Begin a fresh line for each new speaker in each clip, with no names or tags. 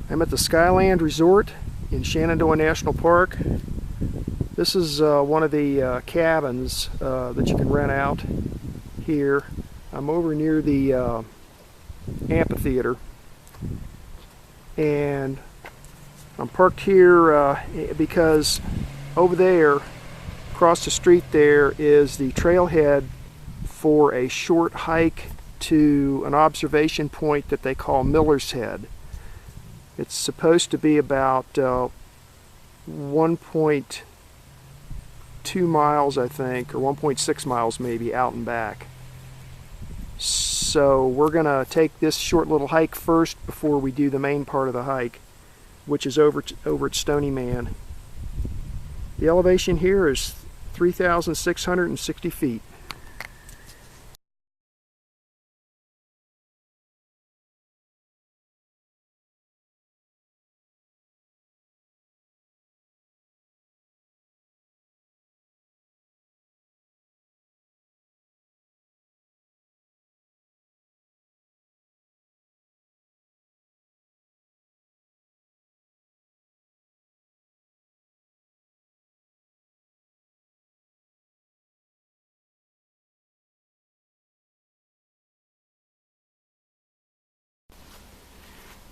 I'm at the Skyland Resort in Shenandoah National Park. This is one of the cabins that you can rent out here. I'm over near the amphitheater, and I'm parked here because over there, across the street there, is the trailhead for a short hike to an observation point that they call Miller's Head. It's supposed to be about 1.2 miles, I think, or 1.6 miles maybe, out and back. So we're going to take this short little hike first before we do the main part of the hike, which is over at Stonyman. The elevation here is 3,660 feet.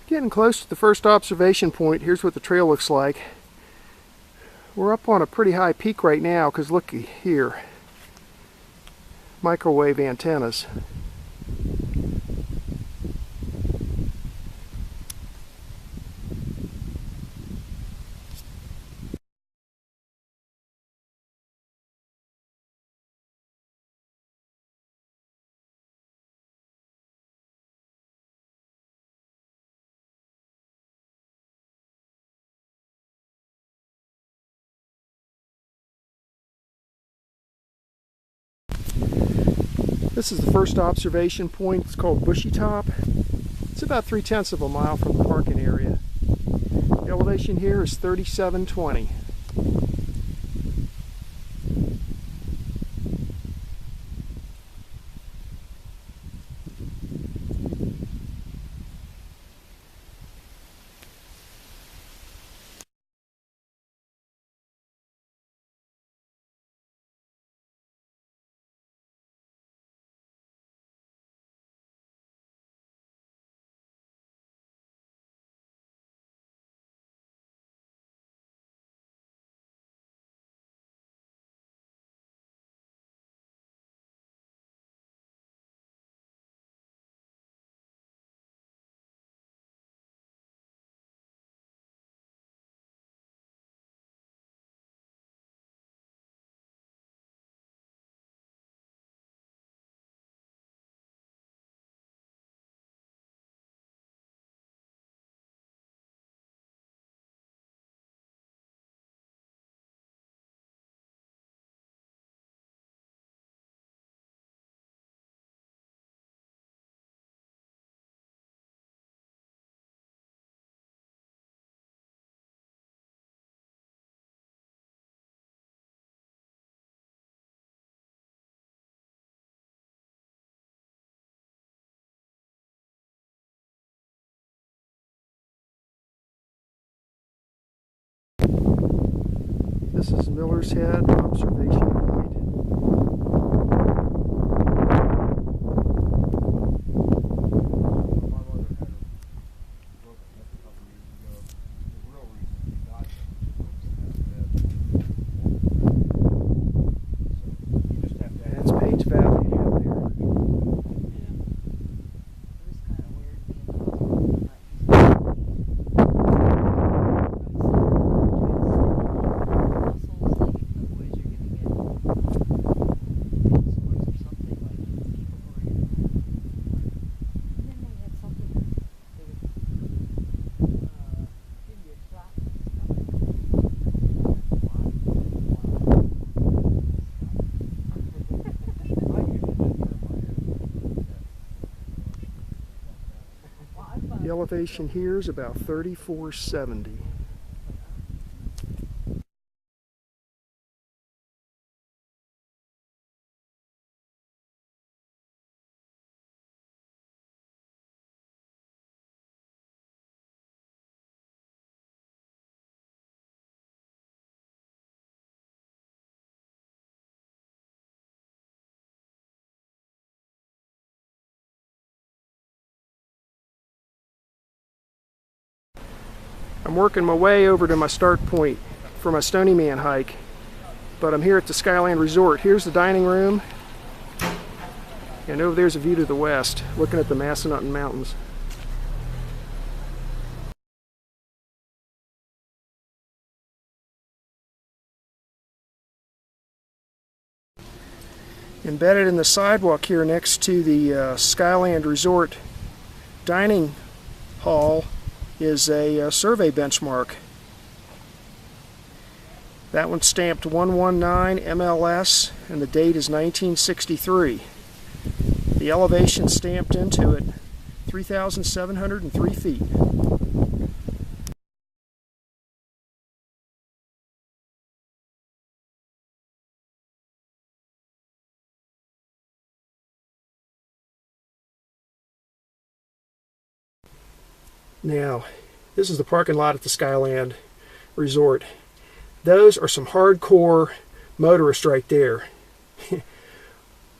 Getting close to the first observation point. Here's what the trail looks like. We're up on a pretty high peak right now because look here, microwave antennas. This is the first observation point. It's called Bushytop. It's about 3/10 of a mile from the parking area. The elevation here is 3720. This is Miller's Head observation point. That's Page Valley down there. The elevation here is about 3470. I'm working my way over to my start point for my Stonyman hike, but I'm here at the Skyland Resort. Here's the dining room, and over there's a view to the west, looking at the Shenandoah Mountains. Embedded in the sidewalk here next to the Skyland Resort dining hall is a survey benchmark. That one's stamped 119 MLS and the date is 1963. The elevation stamped into it 3,703 feet. Now, this is the parking lot at the Skyland Resort. Those are some hardcore motorists right there.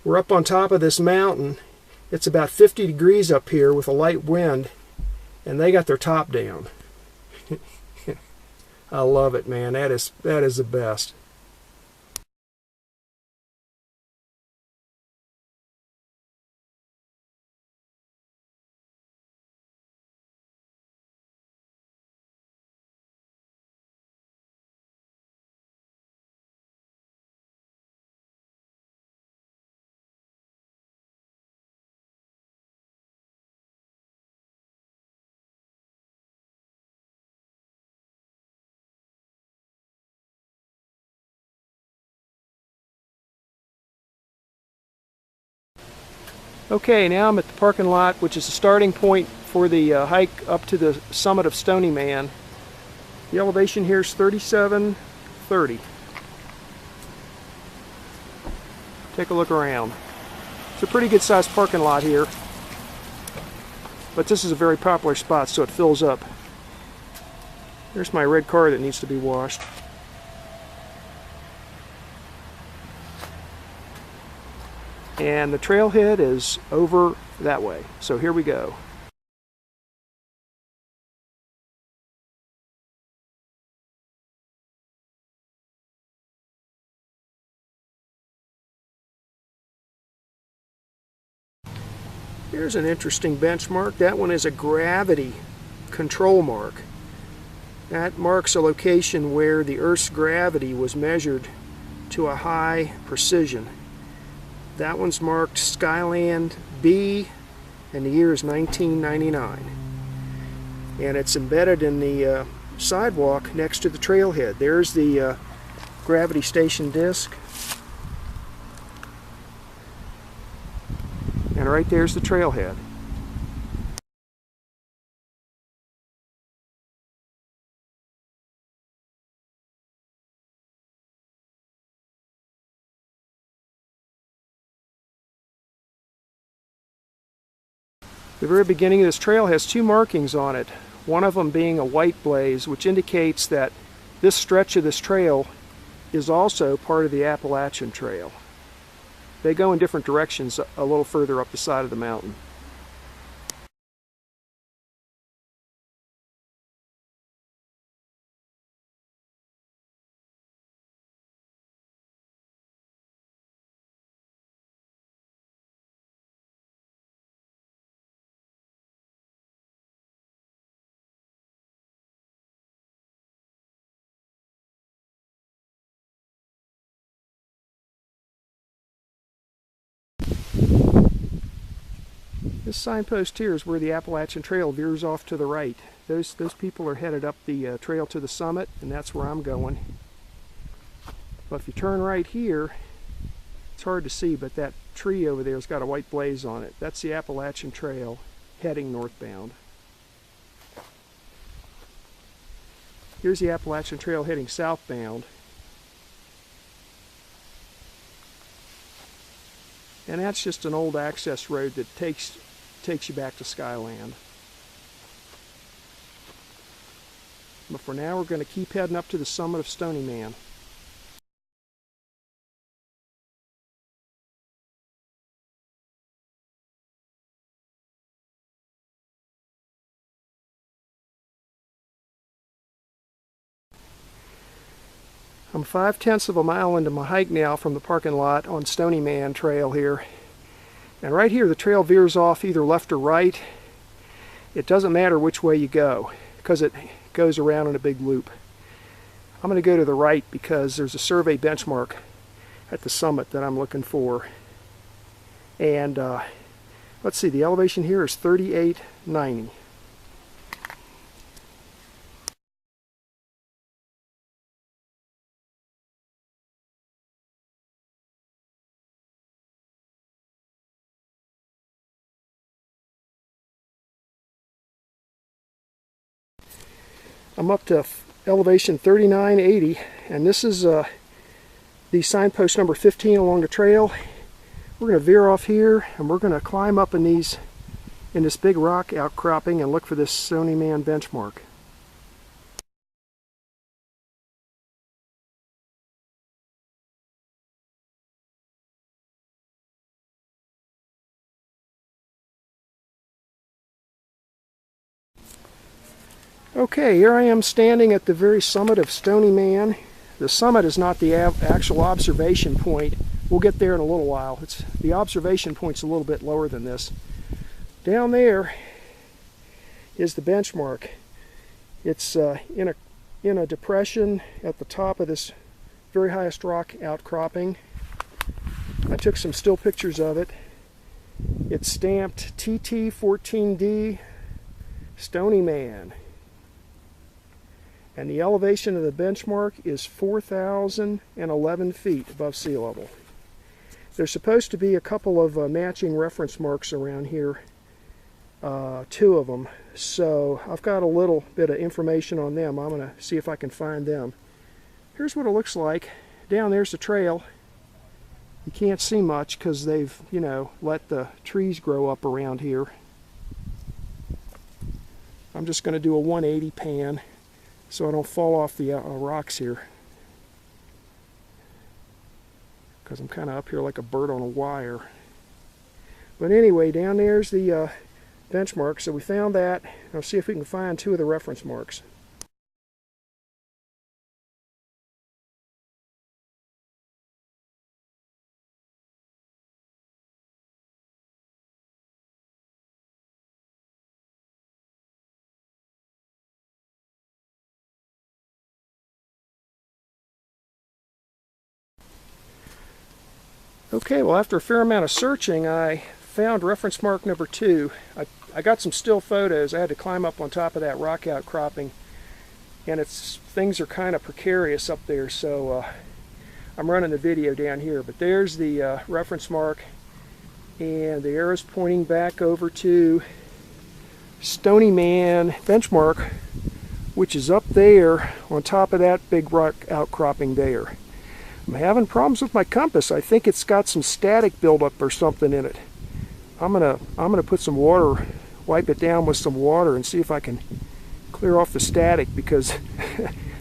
We're up on top of this mountain. It's about 50 degrees up here with a light wind, and they got their top down. I love it, man. That is the best. Okay, now I'm at the parking lot, which is the starting point for the hike up to the summit of Stonyman. The elevation here is 3730. Take a look around. It's a pretty good sized parking lot here, but this is a very popular spot, so it fills up. There's my red car that needs to be washed. And the trailhead is over that way. So here we go. Here's an interesting benchmark. That one is a gravity control mark. That marks a location where the Earth's gravity was measured to a high precision. That one's marked Skyland B, and the year is 1999. And it's embedded in the sidewalk next to the trailhead. There's the gravity station disc. And right there's the trailhead. The very beginning of this trail has two markings on it, one of them being a white blaze, which indicates that this stretch of this trail is also part of the Appalachian Trail. They go in different directions a little further up the side of the mountain. This signpost here is where the Appalachian Trail veers off to the right. Those people are headed up the trail to the summit, and that's where I'm going. But if you turn right here, it's hard to see, but that tree over there has got a white blaze on it. That's the Appalachian Trail heading northbound. Here's the Appalachian Trail heading southbound. And that's just an old access road that takes you back to Skyland. But for now, we're going to keep heading up to the summit of Stonyman. I'm 5/10 of a mile into my hike now from the parking lot on Stonyman Trail here. And right here the trail veers off either left or right. It doesn't matter which way you go because it goes around in a big loop. I'm going to go to the right because there's a survey benchmark at the summit that I'm looking for. And let's see, the elevation here is 3890. I'm up to elevation 3980, and this is the signpost number 15 along the trail. We're going to veer off here, and we're going to climb up in this big rock outcropping and look for this Stonyman benchmark. Okay, here I am standing at the very summit of Stonyman. The summit is not the actual observation point. We'll get there in a little while. The observation point's a little bit lower than this. Down there is the benchmark. It's in a depression at the top of this very highest rock outcropping. I took some still pictures of it. It's stamped TT14D Stonyman. And the elevation of the benchmark is 4,011 feet above sea level. There's supposed to be a couple of matching reference marks around here, 2 of them. So I've got a little bit of information on them. I'm going to see if I can find them. Here's what it looks like. Down there's the trail. You can't see much because they've, let the trees grow up around here. I'm just going to do a 180 pan so I don't fall off the rocks here, because I'm kind of up here like a bird on a wire. But anyway, down there's the benchmark, so we found that. I'll see if we can find 2 of the reference marks. Okay, well, after a fair amount of searching, I found reference mark number 2. I got some still photos. I had to climb up on top of that rock outcropping, and things are kind of precarious up there, so I'm running the video down here. But there's the reference mark, and the arrow's pointing back over to Stonyman benchmark, which is up there on top of that big rock outcropping there. I'm having problems with my compass. I think it's got some static buildup or something in it. I'm gonna put some water, wipe it down with some water, and see if I can clear off the static, because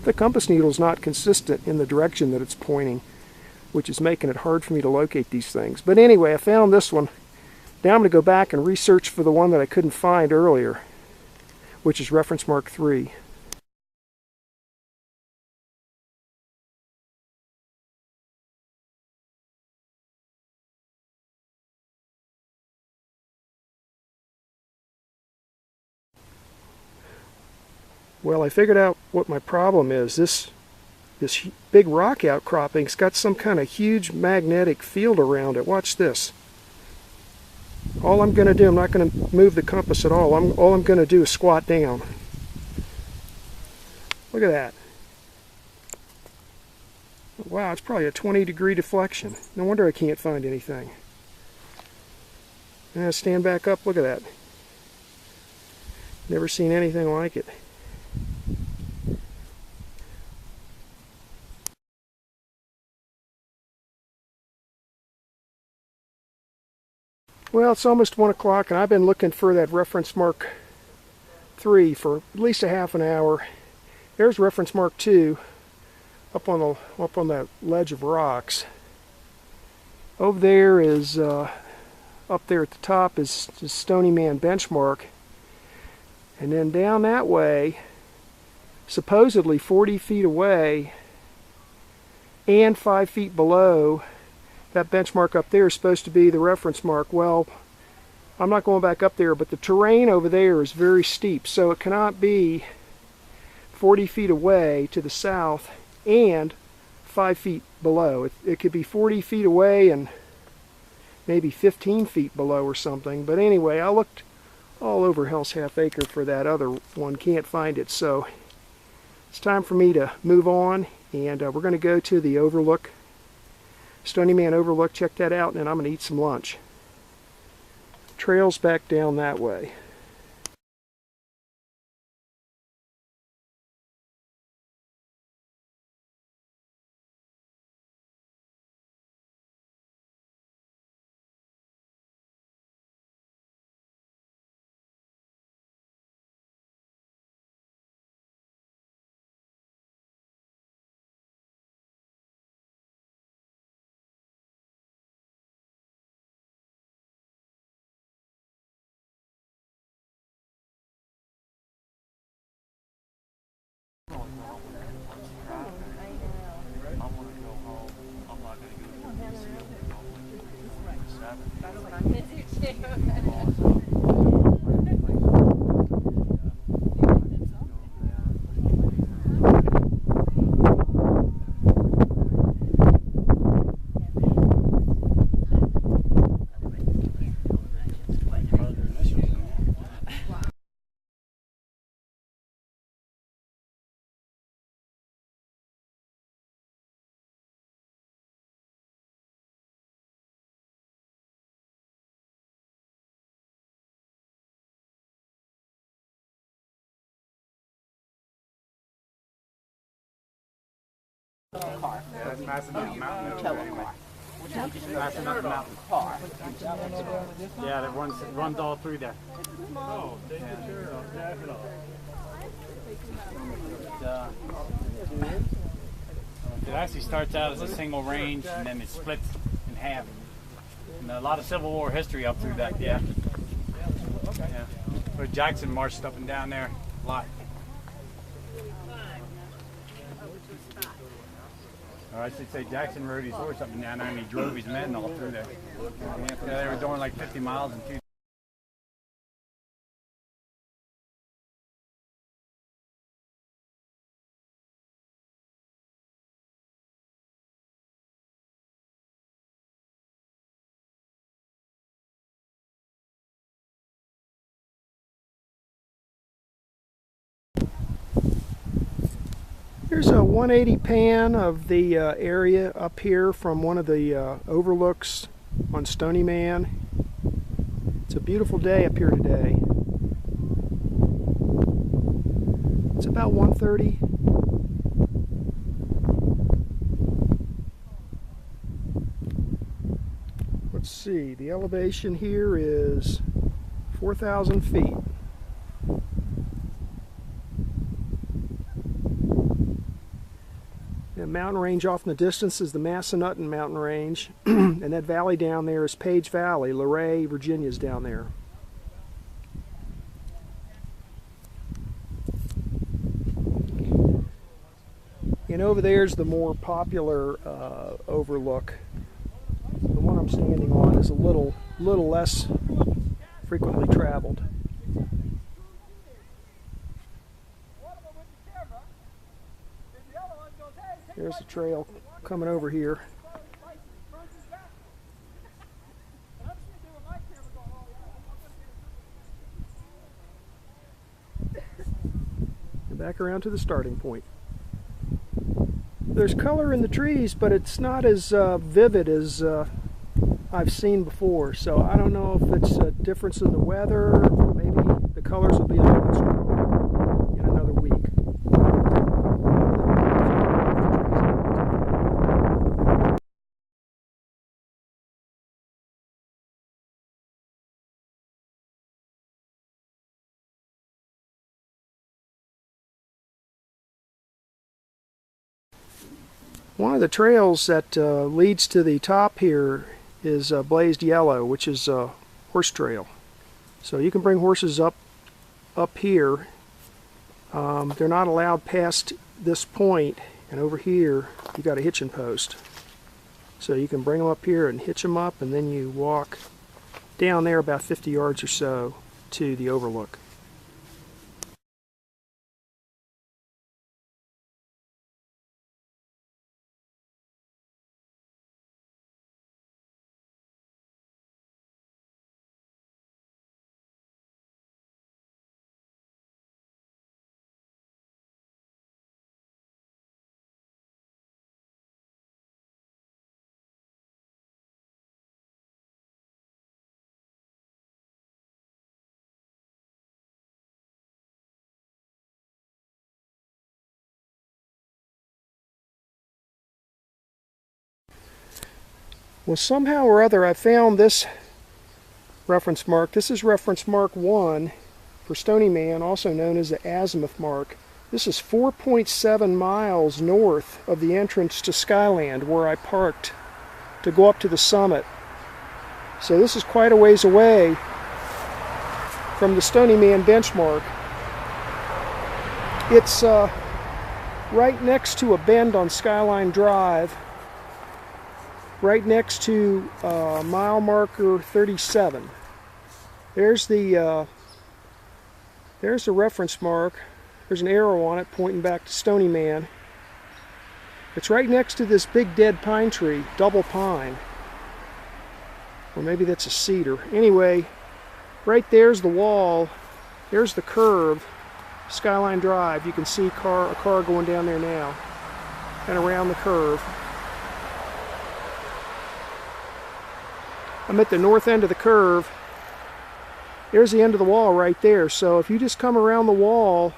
the compass needle is not consistent in the direction that it's pointing, which is making it hard for me to locate these things. But anyway, I found this one. Now I'm going to go back and research for the one that I couldn't find earlier, which is reference mark 3. Well, I figured out what my problem is. This big rock outcropping's got some kind of huge magnetic field around it. Watch this. All I'm going to do, I'm not going to move the compass at all. All I'm going to do is squat down. Look at that. Wow, it's probably a 20-degree deflection. No wonder I can't find anything. And I stand back up, look at that. Never seen anything like it. Well, it's almost 1 o'clock, and I've been looking for that reference mark 3 for at least a half an hour. There's reference mark 2 up on that ledge of rocks. Over there is up there at the top is Stonyman benchmark, and then down that way, supposedly 40 feet away, and 5 feet below. That benchmark up there is supposed to be the reference mark. Well, I'm not going back up there, but the terrain over there is very steep, so it cannot be 40 feet away to the south and 5 feet below. It could be 40 feet away and maybe 15 feet below or something. But anyway, I looked all over Hell's Half Acre for that other one, can't find it. So it's time for me to move on, and we're going to go to the Overlook, Stonyman Overlook, check that out, and then I'm going to eat some lunch. Trails back down that way.
Yeah, that's Shenandoah Mountain. Shenandoah Mountain. Yeah, that runs all through there. Oh, take care of that. It actually starts out as a single range, and then it splits in half. And a lot of Civil War history up through that, yeah. Yeah. Where Jackson marched up and down there a lot. Or I should say Jackson rode his horse up and down there, and he drove his men all through there. Yeah, they were doing like 50 miles in 2 days.
Here's a 180 pan of the area up here from one of the overlooks on Stonyman. It's a beautiful day up here today. It's about 1:30. Let's see, the elevation here is 4,000 feet. The mountain range off in the distance is the Massanutten Mountain Range, and that valley down there is Page Valley. Luray, Virginia's down there. And over there's the more popular overlook. The one I'm standing on is a little less frequently traveled. There's the trail coming over here. And back around to the starting point. There's color in the trees, but it's not as vivid as I've seen before. So I don't know if it's a difference in the weather, or maybe the colors will be a little bit stronger in another week. One of the trails that leads to the top here is blazed yellow, which is a horse trail. So you can bring horses up here. They're not allowed past this point And over here, you got a hitching post. So you can bring them up here and hitch them up, and then you walk down there about 50 yards or so to the overlook. Well, somehow or other I found this reference mark. This is reference mark 1 for Stonyman, also known as the azimuth mark. This is 4.7 miles north of the entrance to Skyland, where I parked to go up to the summit. So this is quite a ways away from the Stonyman benchmark. It's right next to a bend on Skyline Drive, right next to mile marker 37. There's the reference mark. There's an arrow on it pointing back to Stonyman. It's right next to this big dead pine tree, double pine. Or maybe that's a cedar. Anyway, right there's the wall. There's the curve, Skyline Drive. You can see a car going down there now and around the curve. I'm at the north end of the curve. There's the end of the wall right there. So if you just come around the wall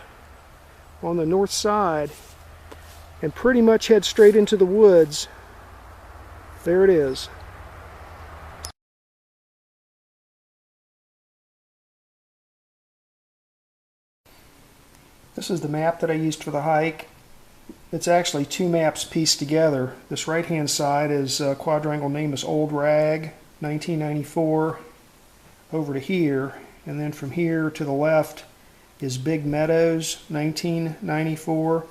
on the north side and pretty much head straight into the woods, there it is. This is the map that I used for the hike. It's actually two maps pieced together. This right hand side is quadrangle name is Old Rag, 1994, over to here, and then from here to the left is Big Meadows, 1994.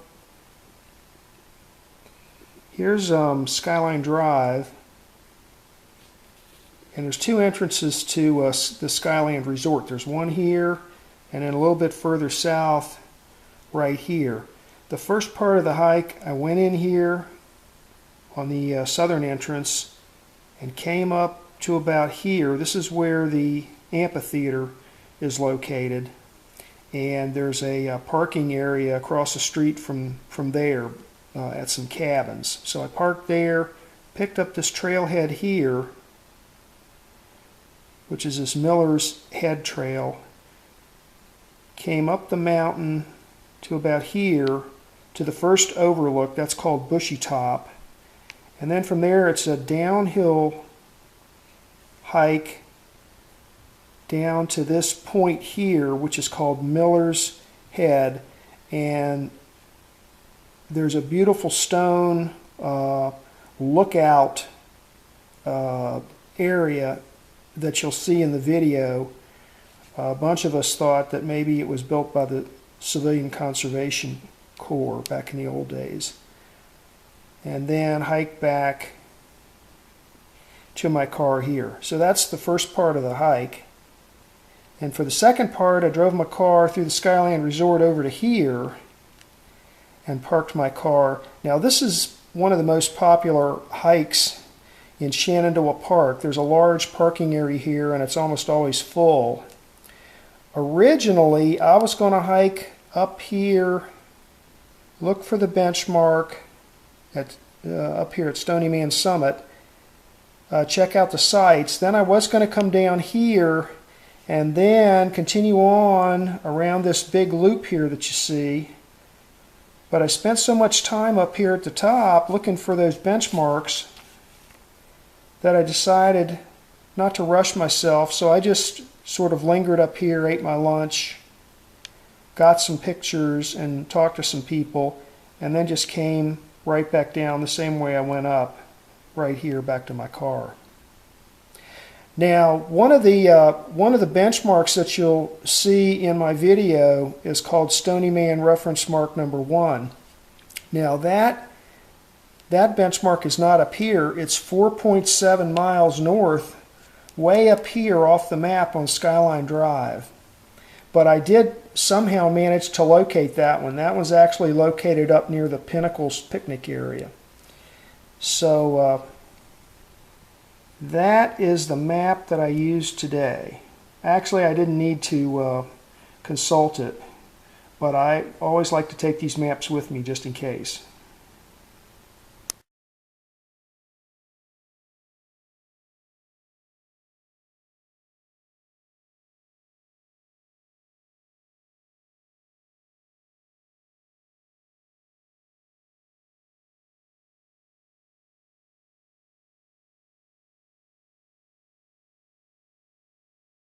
Here's Skyline Drive, and there's two entrances to the Skyland Resort. There's one here, and then a little bit further south right here. The first part of the hike, I went in here on the southern entrance and came up to about here. This is where the amphitheater is located, and there's a parking area across the street from there at some cabins. So I parked there, picked up this trailhead here, which is this Miller's Head Trail, came up the mountain to about here to the first overlook. That's called Bushytop, and then from there it's a downhill hike down to this point here, which is called Miller's Head, and there's a beautiful stone lookout area that you'll see in the video. A bunch of us thought that maybe it was built by the Civilian Conservation Corps back in the old days. And then hike back to my car here. So that's the first part of the hike. And for the second part, I drove my car through the Skyland Resort over to here and parked my car. Now this is one of the most popular hikes in Shenandoah Park. There's a large parking area here and it's almost always full. Originally, I was going to hike up here, look for the benchmark at up here at Stonyman Summit, check out the sights. Then I was going to come down here and then continue on around this big loop here that you see. But I spent so much time up here at the top looking for those benchmarks that I decided not to rush myself. So I just sort of lingered up here, ate my lunch, got some pictures and talked to some people, and then just came right back down the same way I went up, right here back to my car. Now, one of the benchmarks that you'll see in my video is called Stonyman reference mark number 1. Now that that benchmark is not up here. It's 4.7 miles north, way up here off the map on Skyline Drive. But I did somehow manage to locate that one. That one's actually located up near the Pinnacles picnic area. So that is the map that I used today. Actually, I didn't need to consult it, but I always like to take these maps with me just in case.